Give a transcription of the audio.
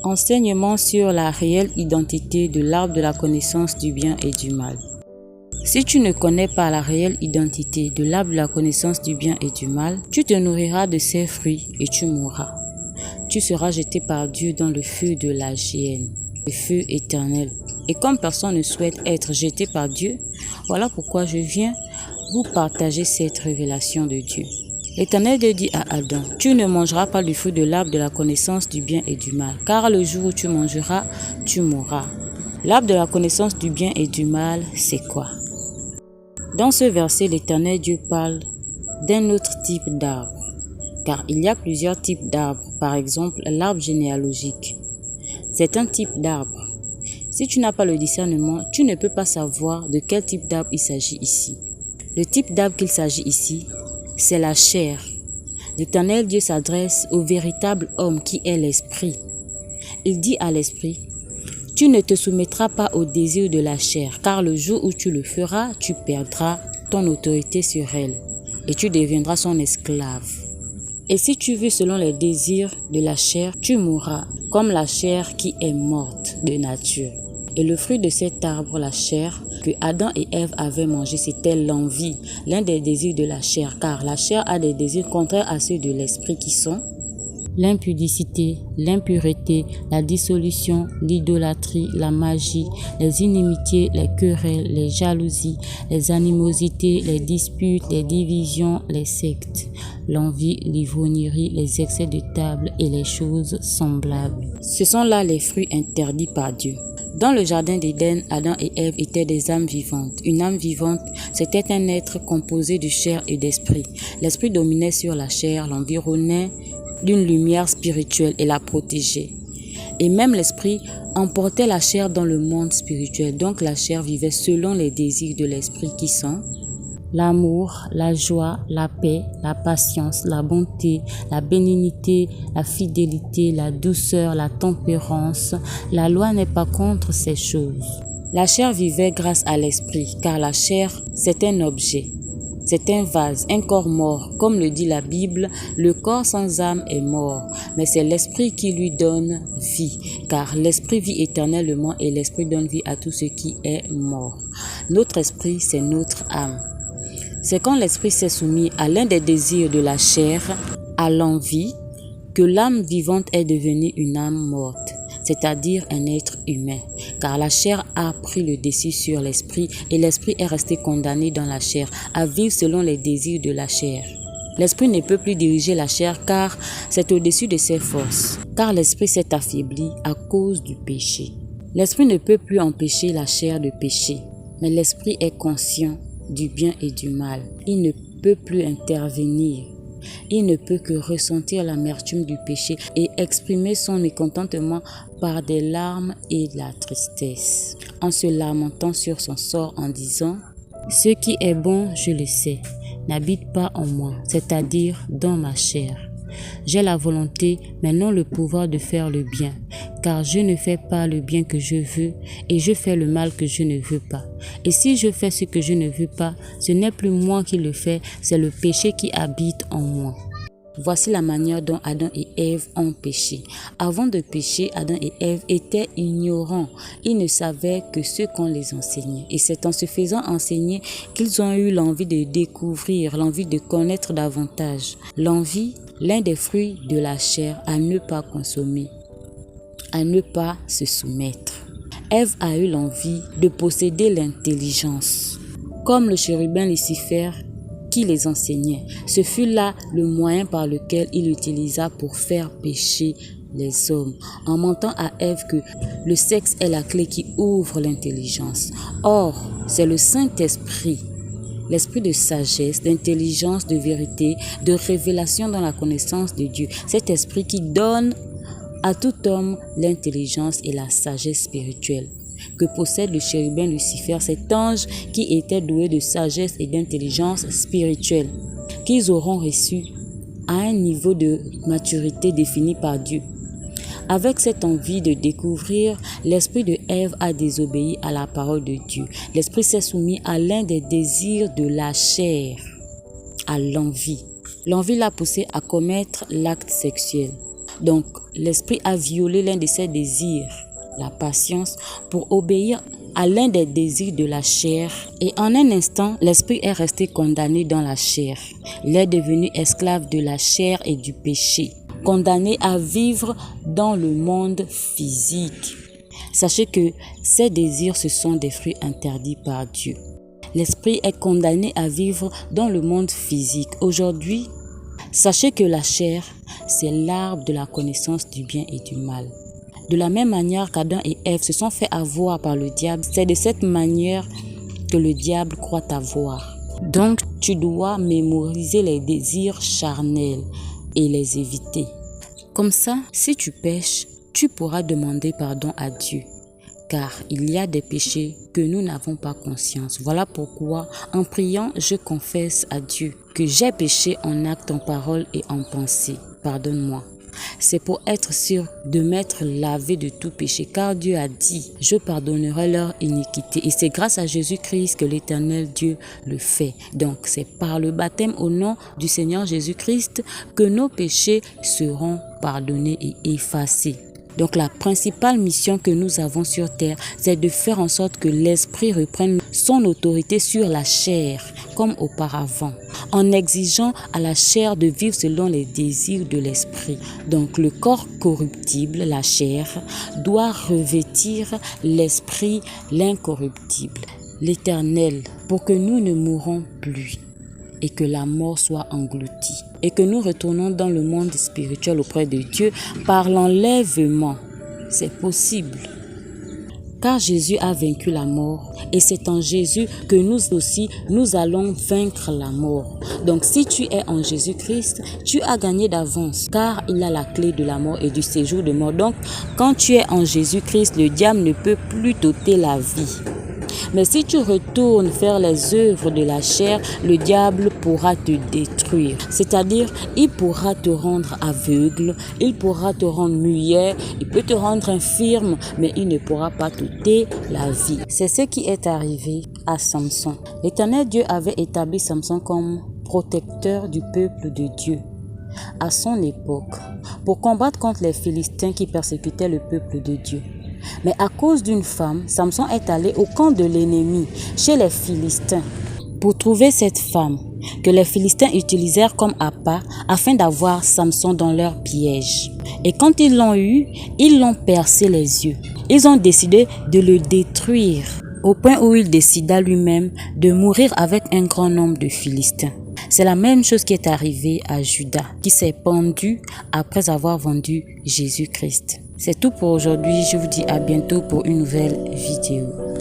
Enseignement sur la réelle identité de l'arbre de la connaissance du bien et du mal. Si tu ne connais pas la réelle identité de l'arbre de la connaissance du bien et du mal, tu te nourriras de ses fruits et tu mourras. Tu seras jeté par Dieu dans le feu de la géhenne, le feu éternel. Et comme personne ne souhaite être jeté par Dieu, voilà pourquoi je viens vous partager cette révélation de Dieu. L'Éternel Dieu dit à Adam, « Tu ne mangeras pas du fruit de l'arbre de la connaissance du bien et du mal, car le jour où tu mangeras, tu mourras. » L'arbre de la connaissance du bien et du mal, c'est quoi? Dans ce verset, l'Éternel Dieu parle d'un autre type d'arbre, car il y a plusieurs types d'arbres, par exemple l'arbre généalogique. C'est un type d'arbre. Si tu n'as pas le discernement, tu ne peux pas savoir de quel type d'arbre il s'agit ici. Le type d'arbre qu'il s'agit ici, c'est la chair. L'Éternel Dieu s'adresse au véritable homme qui est l'esprit. Il dit à l'esprit, « Tu ne te soumettras pas au désir de la chair, car le jour où tu le feras, tu perdras ton autorité sur elle et tu deviendras son esclave. Et si tu vis selon les désirs de la chair, tu mourras, comme la chair qui est morte de nature. » Et le fruit de cet arbre, la chair, que Adam et Ève avaient mangé, c'était l'envie, l'un des désirs de la chair, car la chair a des désirs contraires à ceux de l'esprit qui sont l'impudicité, l'impureté, la dissolution, l'idolâtrie, la magie, les inimitiés, les querelles, les jalousies, les animosités, les disputes, les divisions, les sectes, l'envie, l'ivrognerie, les excès de table et les choses semblables. Ce sont là les fruits interdits par Dieu. Dans le jardin d'Éden, Adam et Ève étaient des âmes vivantes. Une âme vivante, c'était un être composé de chair et d'esprit. L'esprit dominait sur la chair, l'environnait d'une lumière spirituelle et la protégeait. Et même l'esprit emportait la chair dans le monde spirituel. Donc la chair vivait selon les désirs de l'esprit qui sont l'amour, la joie, la paix, la patience, la bonté, la bénignité, la fidélité, la douceur, la tempérance. La loi n'est pas contre ces choses. La chair vivait grâce à l'esprit, car la chair, c'est un objet. C'est un vase, un corps mort. Comme le dit la Bible, le corps sans âme est mort, mais c'est l'esprit qui lui donne vie, car l'esprit vit éternellement et l'esprit donne vie à tout ce qui est mort. Notre esprit, c'est notre âme. C'est quand l'esprit s'est soumis à l'un des désirs de la chair, à l'envie, que l'âme vivante est devenue une âme morte, c'est-à-dire un être humain, car la chair a pris le dessus sur l'esprit et l'esprit est resté condamné dans la chair, à vivre selon les désirs de la chair. L'esprit ne peut plus diriger la chair car c'est au-dessus de ses forces, car l'esprit s'est affaibli à cause du péché. L'esprit ne peut plus empêcher la chair de pécher, mais l'esprit est conscient du bien et du mal. Il ne peut plus intervenir. Il ne peut que ressentir l'amertume du péché et exprimer son mécontentement par des larmes et de la tristesse, en se lamentant sur son sort en disant « Ce qui est bon, je le sais, n'habite pas en moi, c'est-à-dire dans ma chair. J'ai la volonté, mais non le pouvoir de faire le bien, car je ne fais pas le bien que je veux et je fais le mal que je ne veux pas. Et si je fais ce que je ne veux pas, ce n'est plus moi qui le fais, c'est le péché qui habite en moi. » Voici la manière dont Adam et Ève ont péché. Avant de pécher, Adam et Ève étaient ignorants. Ils ne savaient que ce qu'on les enseignait. Et c'est en se faisant enseigner qu'ils ont eu l'envie de découvrir, l'envie de connaître davantage. L'envie, l'un des fruits de la chair à ne pas consommer, à ne pas se soumettre. Ève a eu l'envie de posséder l'intelligence, comme le chérubin Lucifer qui les enseignait. Ce fut là le moyen par lequel il utilisa pour faire pécher les hommes, en mentant à Ève que le sexe est la clé qui ouvre l'intelligence. Or, c'est le Saint-Esprit, l'esprit de sagesse, d'intelligence, de vérité, de révélation dans la connaissance de Dieu. Cet esprit qui donne à tout homme l'intelligence et la sagesse spirituelle que possède le chérubin Lucifer, cet ange qui était doué de sagesse et d'intelligence spirituelle, qu'ils auront reçu à un niveau de maturité défini par Dieu. Avec cette envie de découvrir, l'esprit de Ève a désobéi à la parole de Dieu. L'esprit s'est soumis à l'un des désirs de la chair, à l'envie. L'envie l'a poussé à commettre l'acte sexuel. Donc, l'esprit a violé l'un de ses désirs, la patience, pour obéir à l'un des désirs de la chair. Et en un instant, l'esprit est resté condamné dans la chair. Il est devenu esclave de la chair et du péché, condamné à vivre dans le monde physique. Sachez que ces désirs, ce sont des fruits interdits par Dieu. L'esprit est condamné à vivre dans le monde physique. Aujourd'hui, sachez que la chair, c'est l'arbre de la connaissance du bien et du mal. De la même manière qu'Adam et Ève se sont fait avoir par le diable, c'est de cette manière que le diable croit avoir. Donc, tu dois mémoriser les désirs charnels et les éviter. Comme ça, si tu pêches, tu pourras demander pardon à Dieu. Car il y a des péchés que nous n'avons pas conscience. Voilà pourquoi, en priant, je confesse à Dieu que j'ai péché en acte, en parole et en pensée. Pardonne-moi. C'est pour être sûr de m'être lavé de tout péché, car Dieu a dit, je pardonnerai leur iniquité. Et c'est grâce à Jésus-Christ que l'Éternel Dieu le fait. Donc c'est par le baptême au nom du Seigneur Jésus-Christ que nos péchés seront pardonnés et effacés. Donc la principale mission que nous avons sur terre, c'est de faire en sorte que l'esprit reprenne son autorité sur la chair, comme auparavant, en exigeant à la chair de vivre selon les désirs de l'esprit. Donc le corps corruptible, la chair, doit revêtir l'esprit, l'incorruptible, l'Éternel, pour que nous ne mourons plus et que la mort soit engloutie, et que nous retournons dans le monde spirituel auprès de Dieu par l'enlèvement. C'est possible. Car Jésus a vaincu la mort, et c'est en Jésus que nous aussi, nous allons vaincre la mort. Donc si tu es en Jésus-Christ, tu as gagné d'avance, car il a la clé de la mort et du séjour de mort. Donc quand tu es en Jésus-Christ, le diable ne peut plus t'ôter la vie. Mais si tu retournes faire les œuvres de la chair, le diable pourra te détruire. C'est-à-dire, il pourra te rendre aveugle, il pourra te rendre muet, il peut te rendre infirme, mais il ne pourra pas t'ôter la vie. C'est ce qui est arrivé à Samson. L'Éternel Dieu avait établi Samson comme protecteur du peuple de Dieu à son époque, pour combattre contre les Philistins qui persécutaient le peuple de Dieu. Mais à cause d'une femme, Samson est allé au camp de l'ennemi, chez les Philistins, pour trouver cette femme que les Philistins utilisèrent comme appât afin d'avoir Samson dans leur piège. Et quand ils l'ont eu, ils l'ont percé les yeux. Ils ont décidé de le détruire, au point où il décida lui-même de mourir avec un grand nombre de Philistins. C'est la même chose qui est arrivée à Judas, qui s'est pendu après avoir vendu Jésus-Christ. C'est tout pour aujourd'hui. Je vous dis à bientôt pour une nouvelle vidéo.